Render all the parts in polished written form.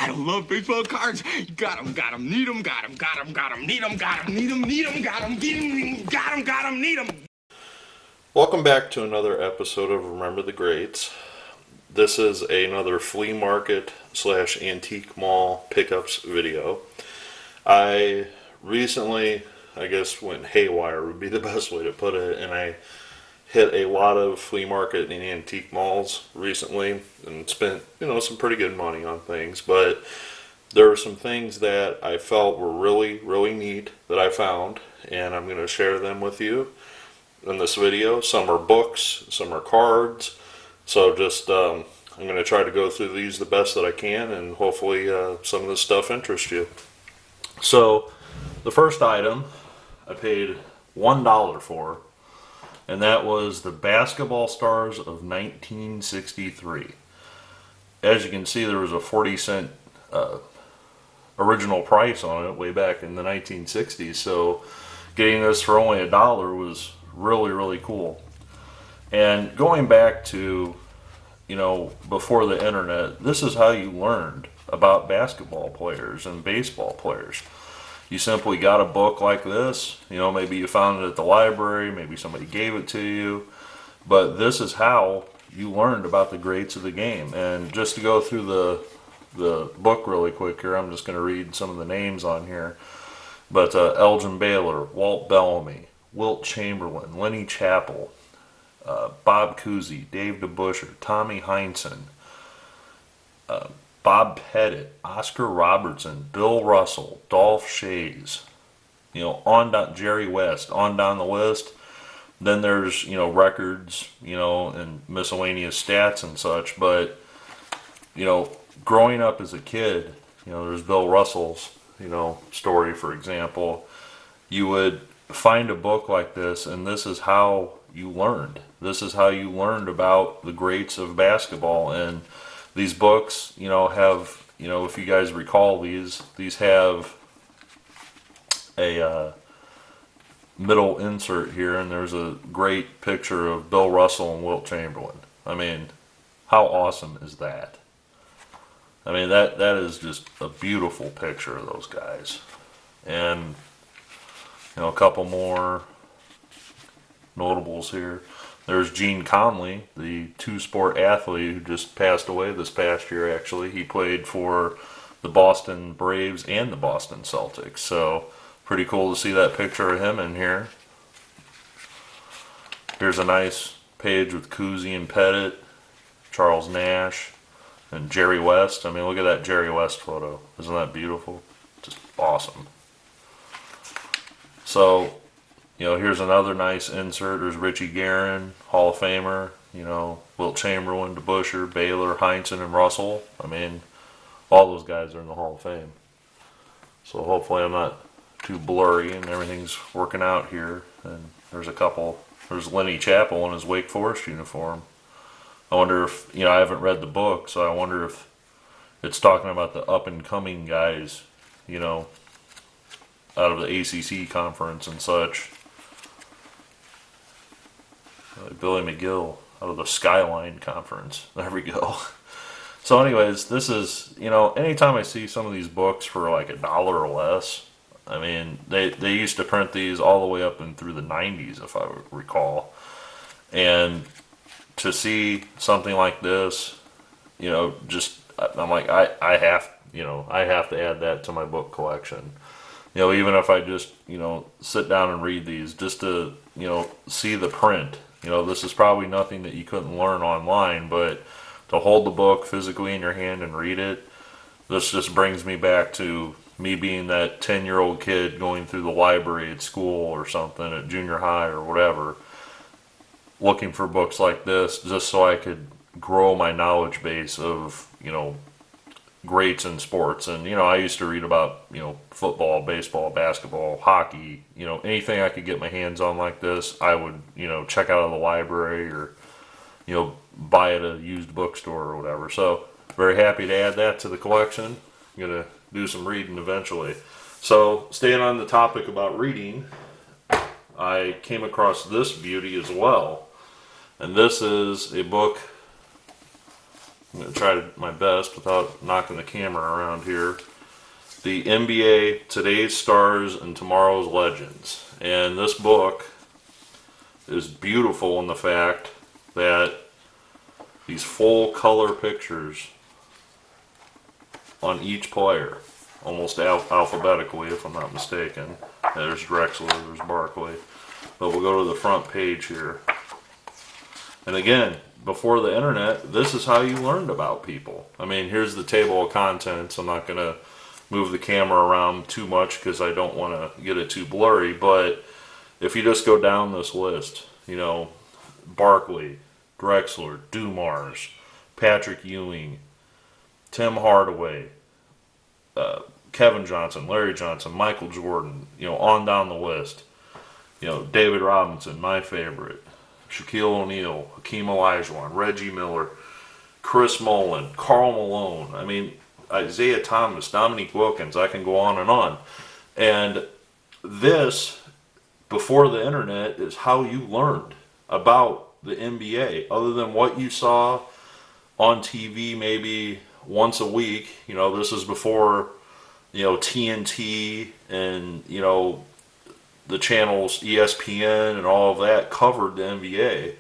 I love baseball cards. Got 'em, need 'em, got 'em, need 'em, need 'em, need 'em, got 'em, need 'em. Welcome back to another episode of Remember the Greats. This is another flea market / antique mall pickups video. I recently, I guess, went haywire would be the best way to put it, and I hit a lot of flea market and antique malls recently and spent, some pretty good money on things, but there are some things that I felt were really, really neat that I found, and I'm going to share them with you in this video. Some are books, some are cards, so just I'm going to try to go through these the best that I can, and hopefully some of this stuff interests you. So the first item I paid $1 for, and that was the Basketball Stars of 1963. As you can see, there was a 40-cent original price on it way back in the 1960s, so getting this for only $1 was really, really cool. And going back to, before the internet, this is how you learned about basketball players and baseball players. You simply got a book like this, maybe you found it at the library, maybe somebody gave it to you, but this is how you learned about the greats of the game. And just to go through the book really quick here, I'm just going to read some of the names on here. But Elgin Baylor, Walt Bellamy, Wilt Chamberlain, Lenny Chappell, Bob Cousy, Dave DeBusschere, Tommy Heinsohn, Bob Pettit, Oscar Robertson, Bill Russell, Dolph Schayes, on down, Jerry West, on down the list. Then there's, records, and miscellaneous stats and such. But, growing up as a kid, there's Bill Russell's, story, for example. You would find a book like this, and this is how you learned. This is how you learned about the greats of basketball. And these books, have, if you guys recall, these have a middle insert here, and there's a great picture of Bill Russell and Wilt Chamberlain. I mean, how awesome is that? I mean, that is just a beautiful picture of those guys. And, a couple more notables here. There's Gene Conley, the two-sport athlete who just passed away this past year, actually. He played for the Boston Braves and the Boston Celtics. So, pretty cool to see that picture of him in here. Here's a nice page with Cousy and Pettit, Charles Nash, and Jerry West. I mean, look at that Jerry West photo. Isn't that beautiful? Just awesome. So, here's another nice insert. There's Richie Guerin, Hall of Famer, Wilt Chamberlain, DeBusschere, Baylor, Heinsohn, and Russell. I mean, all those guys are in the Hall of Fame. So hopefully I'm not too blurry and everything's working out here. And there's a couple. There's Lenny Chappell in his Wake Forest uniform. I wonder if, I haven't read the book, so I wonder if it's talking about the up-and-coming guys, out of the ACC conference and such. Billy McGill out of the Skyline Conference. There we go. So anyways, this is, anytime I see some of these books for like $1 or less, I mean, they used to print these all the way up and through the 90s, if I recall. And to see something like this, I'm like, I have to add that to my book collection. Even if I just, sit down and read these, just to, see the print. This is probably nothing that you couldn't learn online, but to hold the book physically in your hand and read it, this just brings me back to me being that 10-year-old kid going through the library at school or something, at junior high or whatever, looking for books like this just so I could grow my knowledge base of, greats in sports. And I used to read about football, baseball, basketball, hockey, anything I could get my hands on like this, I would check out of the library or buy at a used bookstore or whatever. So very happy to add that to the collection. I'm gonna do some reading eventually. So staying on the topic about reading, I came across this beauty as well, and this is a book I'm going to try my best without knocking the camera around here. The NBA, Today's Stars and Tomorrow's Legends. And this book is beautiful in the fact that these full color pictures on each player, almost alphabetically if I'm not mistaken. There's Drexler, there's Barkley. But we'll go to the front page here. And again, before the internet, this is how you learned about people. I mean, here's the table of contents. I'm not going to move the camera around too much because I don't want to get it too blurry. But if you just go down this list, you know, Barkley, Drexler, Dumars, Patrick Ewing, Tim Hardaway, Kevin Johnson, Larry Johnson, Michael Jordan, you know, on down the list. You know, David Robinson, my favorite, Shaquille O'Neal, Hakeem Olajuwon, Reggie Miller, Chris Mullin, Karl Malone. I mean, Isaiah Thomas, Dominique Wilkins. I can go on and on. And this, before the internet, is how you learned about the NBA, other than what you saw on TV maybe once a week. You know, this is before, you know, TNT and, you know, the channels ESPN and all of that covered the NBA.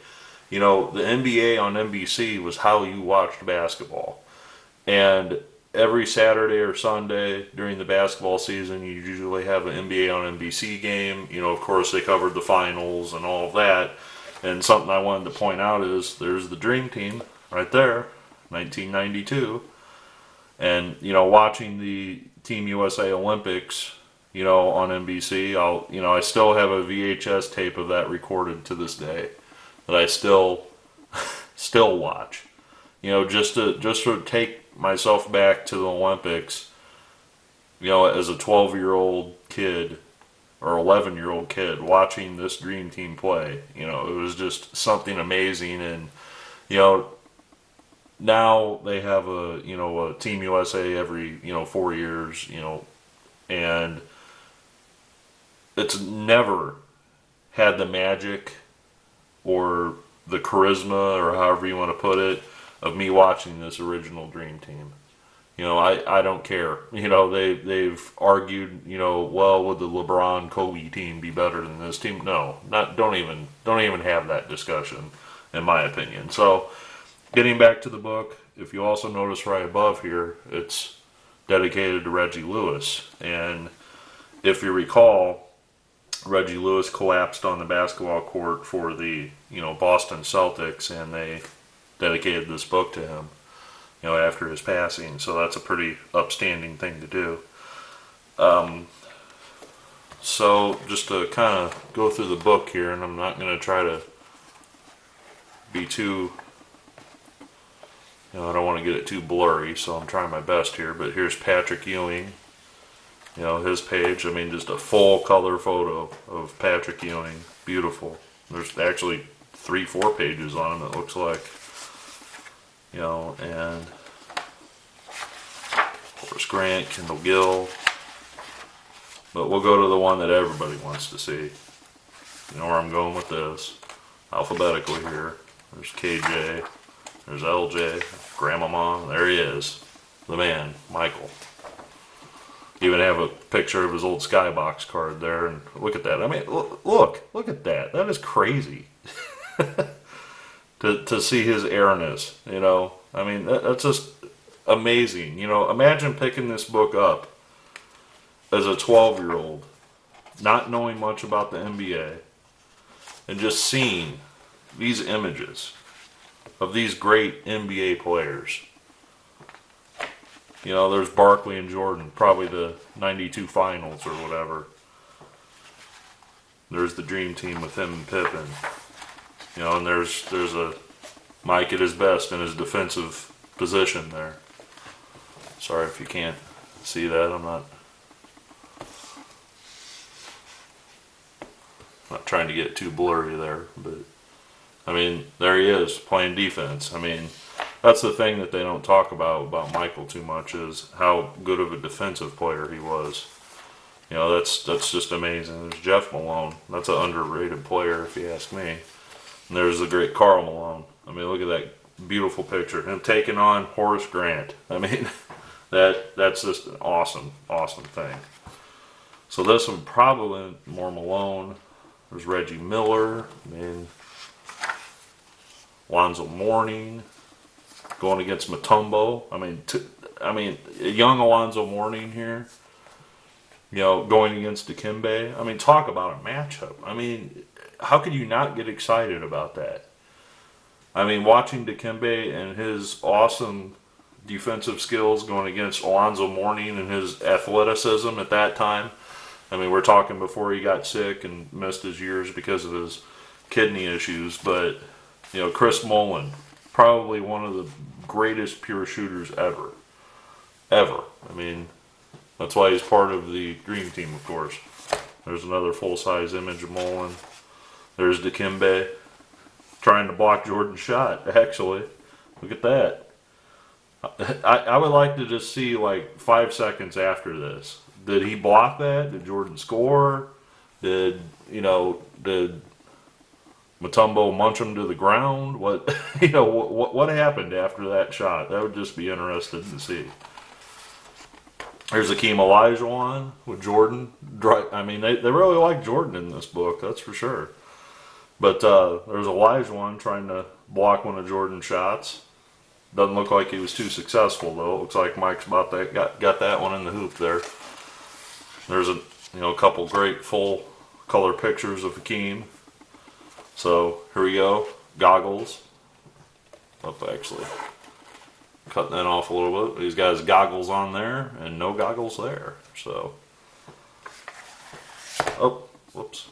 You know, the NBA on NBC was how you watched basketball. And every Saturday or Sunday during the basketball season, you usually have an NBA on NBC game. You know, of course, they covered the finals and all of that. And something I wanted to point out is there's the Dream Team right there, 1992. And, you know, watching the Team USA Olympics, you know, on NBC, I still have a VHS tape of that recorded to this day that I still watch. You know, just to take myself back to the Olympics, you know, as a 12-year-old kid or 11-year-old kid watching this Dream Team play. You know, it was just something amazing. And, you know, now they have a Team USA every, 4 years, and it's never had the magic or the charisma, or however you want to put it, of me watching this original Dream Team. You know, I don't care. You know, they've argued, well, would the LeBron Kobe team be better than this team? No, don't even have that discussion, in my opinion. So, getting back to the book, if you also notice right above here, it's dedicated to Reggie Lewis. And if you recall, Reggie Lewis collapsed on the basketball court for the, Boston Celtics, and they dedicated this book to him, after his passing. So that's a pretty upstanding thing to do. So just to kind of go through the book here, and I'm not going to try to be too, I don't want to get it too blurry, so I'm trying my best here. But here's Patrick Ewing, his page. I mean, just a full color photo of Patrick Ewing. Beautiful. There's actually 3-4 pages on him, it looks like. And Horace Grant, Kendall Gill. But we'll go to the one that everybody wants to see. You know where I'm going with this. Alphabetically here. There's KJ. There's LJ. Grandmama. There he is. The man, Michael. Even have a picture of his old Skybox card there. And look at that. I mean, look at that. That is crazy. To see his airness, I mean, that's just amazing. Imagine picking this book up as a 12-year-old, not knowing much about the NBA, and just seeing these images of these great NBA players. There's Barkley and Jordan, probably the 92 finals or whatever. There's the Dream Team with him and Pippen. And there's a Mike at his best in his defensive position there. Sorry if you can't see that. I'm not trying to get too blurry there, but I mean, there he is playing defense. I mean, that's the thing that they don't talk about Michael too much, is how good of a defensive player he was. That's just amazing. There's Jeff Malone. That's an underrated player if you ask me. And there's the great Karl Malone. I mean, look at that beautiful picture. Him taking on Horace Grant. I mean, that's just an awesome, awesome thing. So this one probably more Malone. There's Reggie Miller. I mean, Alonzo Mourning going against Mutombo. I mean, young Alonzo Mourning here. You know, going against Dikembe. I mean, talk about a matchup. I mean, how could you not get excited about that? I mean, watching Dikembe and his awesome defensive skills going against Alonzo Mourning and his athleticism at that time. I mean, we're talking before he got sick and missed his years because of his kidney issues. But, you know, Chris Mullin, probably one of the greatest pure shooters ever. Ever. I mean, that's why he's part of the Dream Team, of course. There's another full-size image of Mullin. There's Dikembe trying to block Jordan's shot, actually. Look at that. I would like to just see, like, 5 seconds after this. Did he block that? Did Jordan score? Did Mutombo munch him to the ground? What, what happened after that shot? That would just be interesting to see. There's Akeem Olajuwon with Jordan. I mean, they really like Jordan in this book, that's for sure. But there's Olajuwon trying to block one of Jordan's shots. Doesn't look like he was too successful, though. It looks like Mike's about that got that one in the hoop there. There's a couple great full color pictures of Akeem. So here we go. Goggles. Actually, cutting that off a little bit. He's got his goggles on there and no goggles there. So, oh, whoops.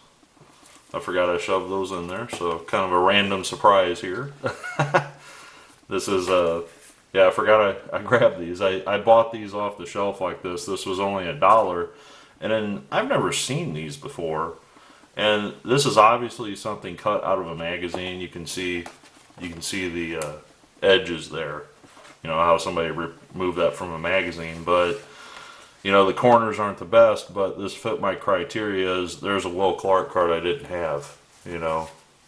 I forgot I shoved those in there. So kind of a random surprise here. This is yeah, I forgot I grabbed these. I bought these off the shelf like this. This was only $1. And then I've never seen these before. And this is obviously something cut out of a magazine. You can see the edges there. You know how somebody removed that from a magazine, but the corners aren't the best. But this fit my criteria. There's a Will Clark card I didn't have.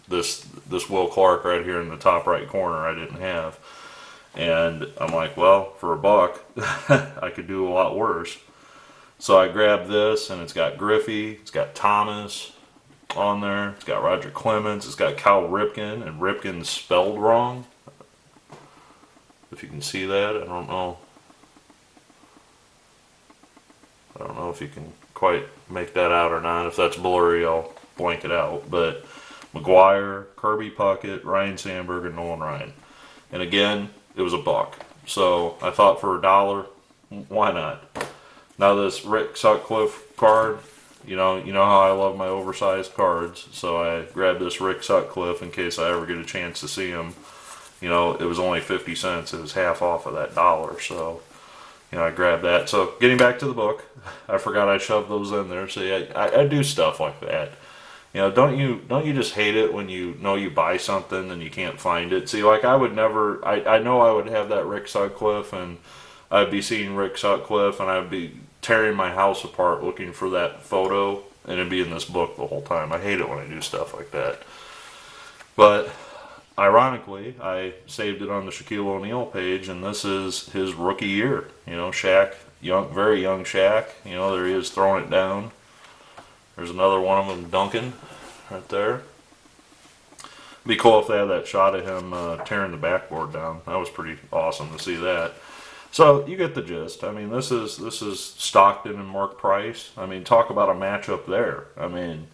This Will Clark right here in the top right corner I didn't have, and I'm like, well, for $1, I could do a lot worse. So I grabbed this, and it's got Griffey, it's got Thomas on there, it's got Roger Clemens, it's got Cal Ripken, and Ripken's spelled wrong. If you can see that, I don't know if you can quite make that out or not. If that's blurry, I'll blank it out. But McGuire, Kirby Puckett, Ryan Sandberg, and Nolan Ryan. And again, it was $1. So I thought for $1, why not? Now this Rick Sutcliffe card, you know how I love my oversized cards. So I grabbed this Rick Sutcliffe in case I ever get a chance to see him. It was only 50 cents. It was half off of that $1. So, I grabbed that. So getting back to the book, I forgot I shoved those in there. So yeah, I do stuff like that. Don't you just hate it when you buy something and you can't find it? See, like I would never, I know I would have that Rick Sutcliffe and I'd be seeing Rick Sutcliffe and I'd be tearing my house apart looking for that photo and it'd be in this book the whole time. I hate it when I do stuff like that. But ironically, I saved it on the Shaquille O'Neal page and this is his rookie year. Shaq, very young Shaq, there he is throwing it down. There's another one of them dunking right there. It'd be cool if they had that shot of him tearing the backboard down. That was pretty awesome to see that. So you get the gist. I mean, this is Stockton and Mark Price. I mean, talk about a matchup there. I mean,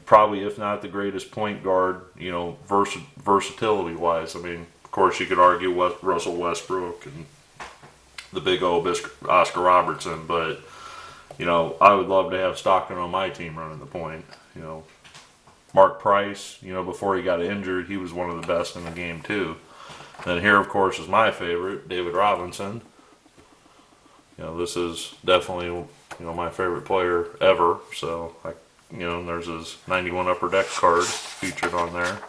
probably if not the greatest point guard, versatility wise. I mean, of course you could argue Russell Westbrook and the big old Oscar Robertson, but I would love to have Stockton on my team running the point. Mark Price, before he got injured, he was one of the best in the game too. Then here, of course, is my favorite, David Robinson. This is definitely, my favorite player ever. So, there's his 91 Upper Deck card featured on there.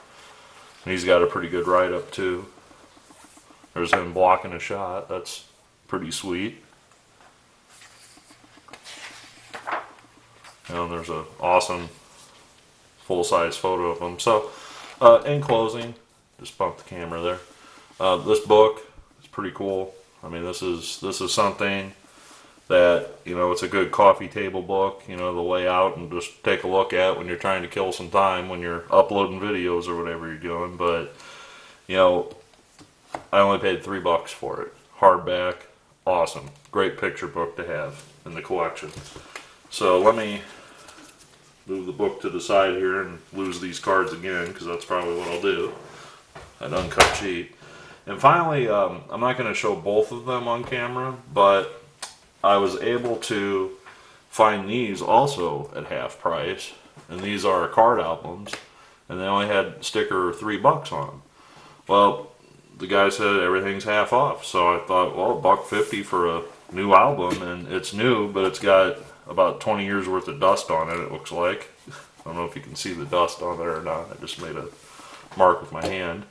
And he's got a pretty good write-up too. There's him blocking a shot. That's pretty sweet. And there's an awesome full-size photo of him. So, in closing, just bump the camera there. This book is pretty cool. I mean, this is something that, you know, it's a good coffee table book, you know, to lay out and just take a look at when you're trying to kill some time when you're uploading videos or whatever you're doing. But, you know, I only paid $3 for it. Hardback, awesome. Great picture book to have in the collection. So let me move the book to the side here and lose these cards again, because that's probably what I'll do. An uncut sheet. And finally, I'm not going to show both of them on camera, but I was able to find these also at half price. And these are card albums, and they only had sticker $3 on them. Well, the guy said everything's half off, so I thought, well, $1.50 for a new album, and it's new, but it's got about 20 years worth of dust on it, it looks like. I don't know if you can see the dust on there or not. I just made a mark with my hand.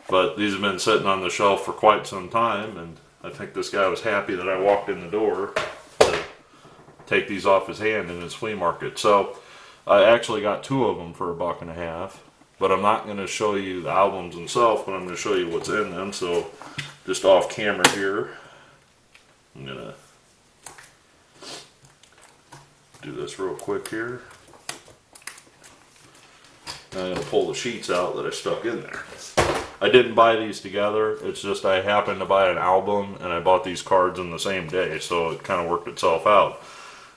But these have been sitting on the shelf for quite some time, and I think this guy was happy that I walked in the door to take these off his hand in his flea market. So I actually got 2 of them for $1.50. But I'm not going to show you the albums themselves, but I'm going to show you what's in them. So just off camera here, I'm going to do this real quick here. Now I'm going to pull the sheets out that I stuck in there. I didn't buy these together. It's just I happened to buy an album, and I bought these cards in the same day, so it kind of worked itself out.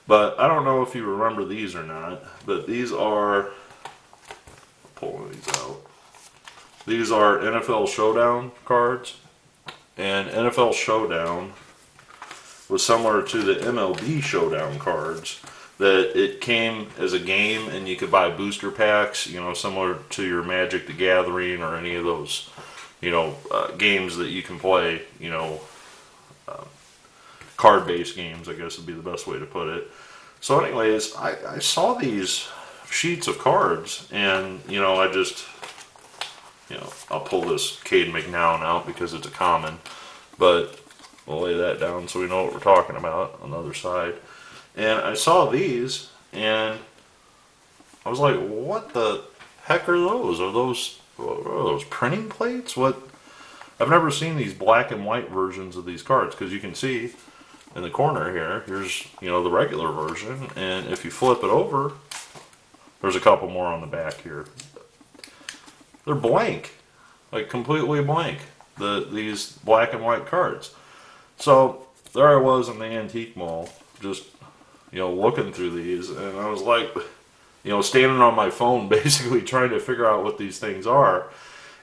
But I don't know if you remember these or not, but these are... pulling these out. These are NFL Showdown cards, and NFL Showdown was similar to the MLB Showdown cards, that it came as a game and you could buy booster packs, you know, similar to your Magic the Gathering or any of those, you know, games that you can play, you know, card-based games, I guess would be the best way to put it. So anyways, I saw these sheets of cards, and you know, I just, you know, I'll pull this Cade McNown out because it's a common, but we'll lay that down so we know what we're talking about on the other side. And I saw these, and I was like, what the heck are those? Are those printing plates? What? I've never seen these black and white versions of these cards, because you can see in the corner here, here's, you know, the regular version, and if you flip it over, there's a couple more on the back here. They're blank, like completely blank, these black and white cards. So there I was in the antique mall, just, you know, looking through these, and I was like, you know, standing on my phone basically trying to figure out what these things are.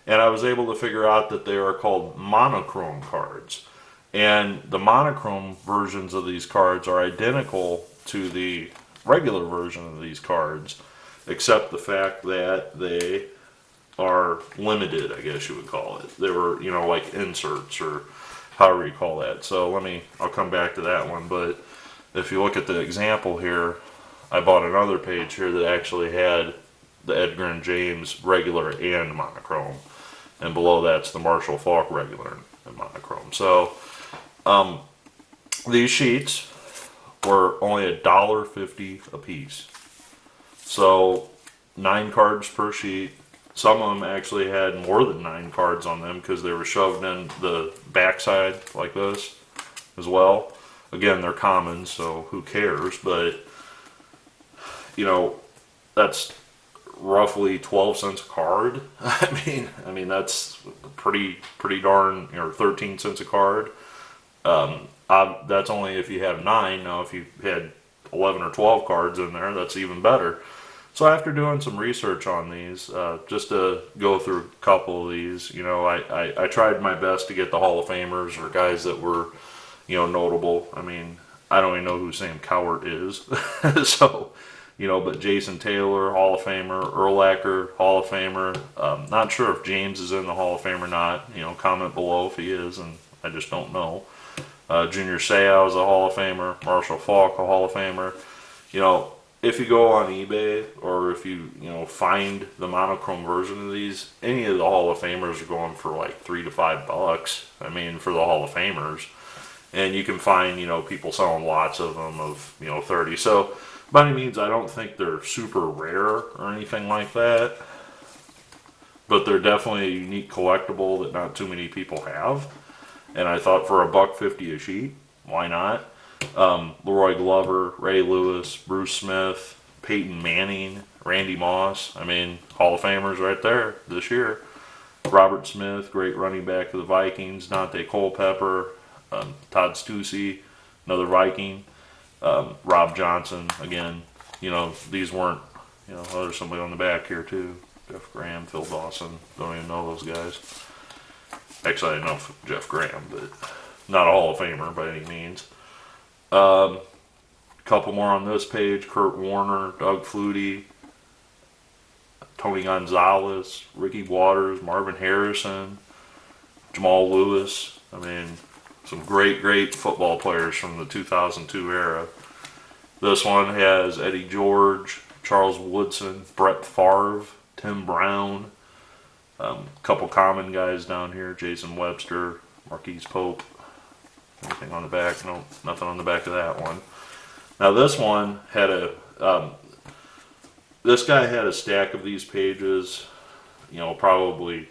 And I was able to figure out that they are called monochrome cards. And the monochrome versions of these cards are identical to the regular version of these cards, except the fact that they are limited, I guess you would call it. They were, you know, like inserts or however you call that. So I'll come back to that one. But if you look at the example here, I bought another page here that actually had the Edgar and James regular and monochrome. And below that's the Marshall Falk regular and monochrome. So these sheets were only $1.50 a piece. So 9 cards per sheet. Some of them actually had more than 9 cards on them because they were shoved in the backside like this as well. Again, they're common, so who cares? But, you know, that's roughly 12 cents a card. I mean that's pretty darn, you know, 13 cents a card. That's only if you have 9. Now, if you had 11 or 12 cards in there, that's even better. So after doing some research on these, just to go through a couple of these, you know, I tried my best to get the Hall of Famers or guys that were, you know, notable. I mean, I don't even know who Sam Cowart is. So, you know, but Jason Taylor, Hall of Famer, Urlacher, Hall of Famer. Not sure if James is in the Hall of Fame or not. You know, comment below if he is, and I just don't know. Junior Seau is a Hall of Famer. Marshall Falk, a Hall of Famer. You know, if you go on eBay or if you know, find the monochrome version of these, any of the Hall of Famers are going for like $3 to $5. I mean, for the Hall of Famers. And you can find, you know, people selling lots of them of, you know, 30. So by any means, I don't think they're super rare or anything like that. but they're definitely a unique collectible that not too many people have. And I thought for $1.50 a sheet, why not? Leroy Glover, Ray Lewis, Bruce Smith, Peyton Manning, Randy Moss. I mean, Hall of Famers right there this year. Robert Smith, great running back of the Vikings. Dante Culpepper, Todd Stussy, another Viking. Rob Johnson, again. You know, these weren't, you know, there's somebody on the back here too. Jeff Graham, Phil Dawson. Don't even know those guys. Actually, I know Jeff Graham, but not a Hall of Famer by any means. Couple more on this page. Kurt Warner, Doug Flutie, Tony Gonzalez, Ricky Waters, Marvin Harrison, Jamal Lewis. I mean, some great football players from the 2002 era. This one has Eddie George, Charles Woodson, Brett Favre, Tim Brown. Couple common guys down here: Jason Webster, Marquise Pope. Anything on the back? No, nothing on the back of that one. Now this one had a, this guy had a stack of these pages, you know, probably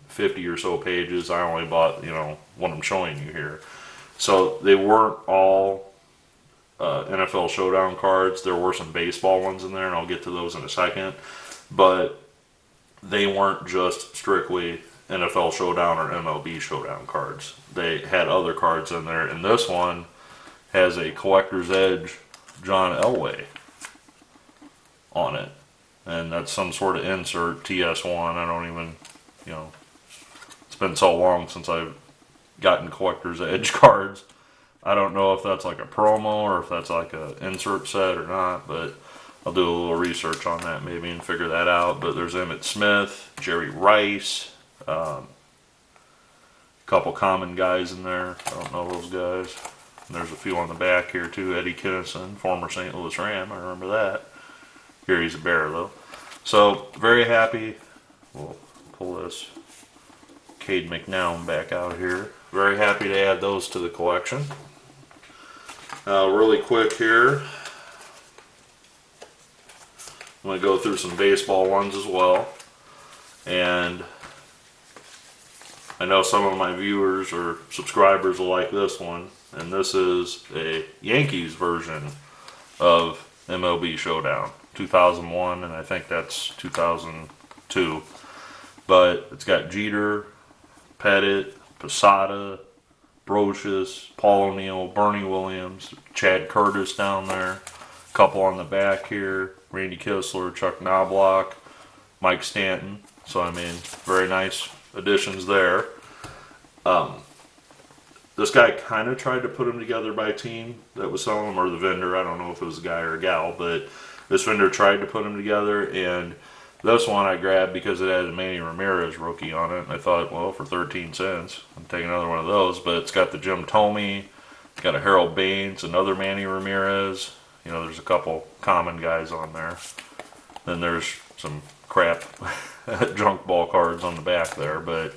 50 or so pages. I only bought, you know, what I'm showing you here. So they weren't all NFL Showdown cards. There were some baseball ones in there, and I'll get to those in a second. But they weren't just strictly NFL Showdown or MLB Showdown cards. They had other cards in there, and this one has a Collector's Edge John Elway on it. And that's some sort of insert, TS1. I don't even, you know, it's been so long since I've gotten Collector's Edge cards. I don't know if that's like a promo or if that's like a insert set or not, but I'll do a little research on that maybe and figure that out. But there's Emmitt Smith, Jerry Rice, couple common guys in there. I don't know those guys. And there's a few on the back here too. Eddie Kinnison, former St. Louis Ram. I remember that. Here he's a Bear though. So very happy. We'll pull this Cade McNown back out here. Very happy to add those to the collection. Really quick here, I'm going to go through some baseball ones as well. And I know some of my viewers or subscribers will like this one. And this is a Yankees version of MLB Showdown. 2001, and I think that's 2002. But it's got Jeter, Pettit, Posada, Brocious, Paul O'Neill, Bernie Williams, Chad Curtis down there. A couple on the back here: Randy Kissler, Chuck Knobloch, Mike Stanton. So I mean, very nice additions there. This guy kind of tried to put them together by team that was selling them, or the vendor. I don't know if it was a guy or a gal, but this vendor tried to put them together, and this one I grabbed because it had a Manny Ramirez rookie on it, and I thought, well, for 13 cents, I'm taking another one of those. But it's got the Jim Thome, it's got a Harold Baines, another Manny Ramirez. You know, there's a couple common guys on there. Then there's some crap junk ball cards on the back there, but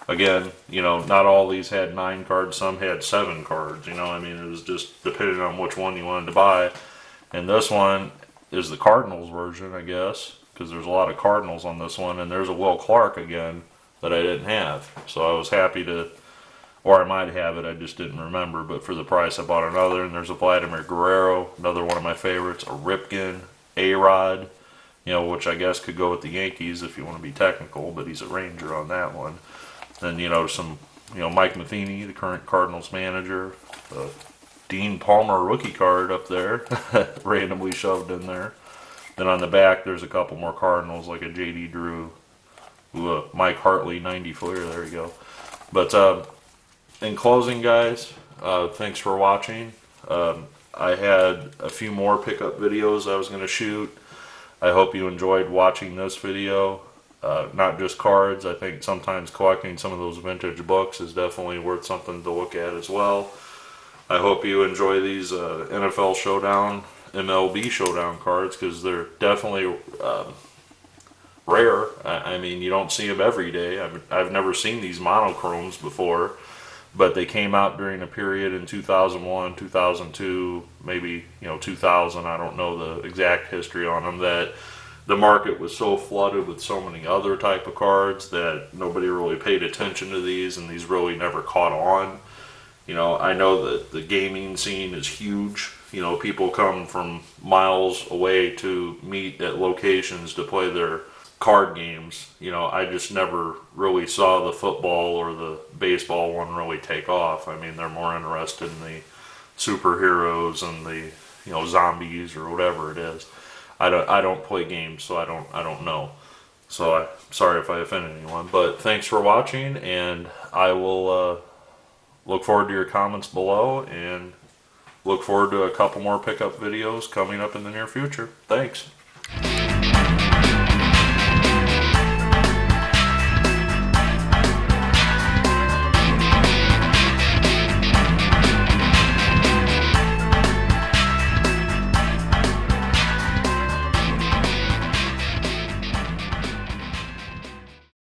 again, you know, not all these had 9 cards, some had 7 cards, you know, I mean, it was just depending on which one you wanted to buy. And this one is the Cardinals version, I guess, because there's a lot of Cardinals on this one, and there's a Will Clark again that I didn't have. So I was happy to, or I might have it, I just didn't remember, but for the price I bought another. And there's a Vladimir Guerrero, another one of my favorites, a Ripken, A-Rod, you know, which I guess could go with the Yankees if you want to be technical, but he's a Ranger on that one. Then, you know, some, you know, Mike Matheny, the current Cardinals manager, Dean Palmer rookie card up there, randomly shoved in there. Then on the back, there's a couple more Cardinals, like a J.D. Drew, Mike Hartley, 90 footer, there you go. But in closing, guys, thanks for watching. I had a few more pickup videos I was going to shoot. I hope you enjoyed watching this video. Not just cards, I think sometimes collecting some of those vintage books is definitely worth something to look at as well. I hope you enjoy these NFL Showdown, MLB Showdown cards, because they're definitely rare. I mean, you don't see them every day. I've never seen these monochromes before, but they came out during a period in 2001, 2002, maybe, you know, 2000. I don't know the exact history on them, that the market was so flooded with so many other type of cards that nobody really paid attention to these, and these really never caught on. You know, I know that the gaming scene is huge. You know, people come from miles away to meet at locations to play their card games. You know, I just never really saw the football or the baseball one really take off. I mean, they're more interested in the superheroes and the, you know, zombies or whatever it is. I don't play games, so I don't know. So I'm sorry if I offended anyone, but thanks for watching, and I will look forward to your comments below, and look forward to a couple more pickup videos coming up in the near future. Thanks.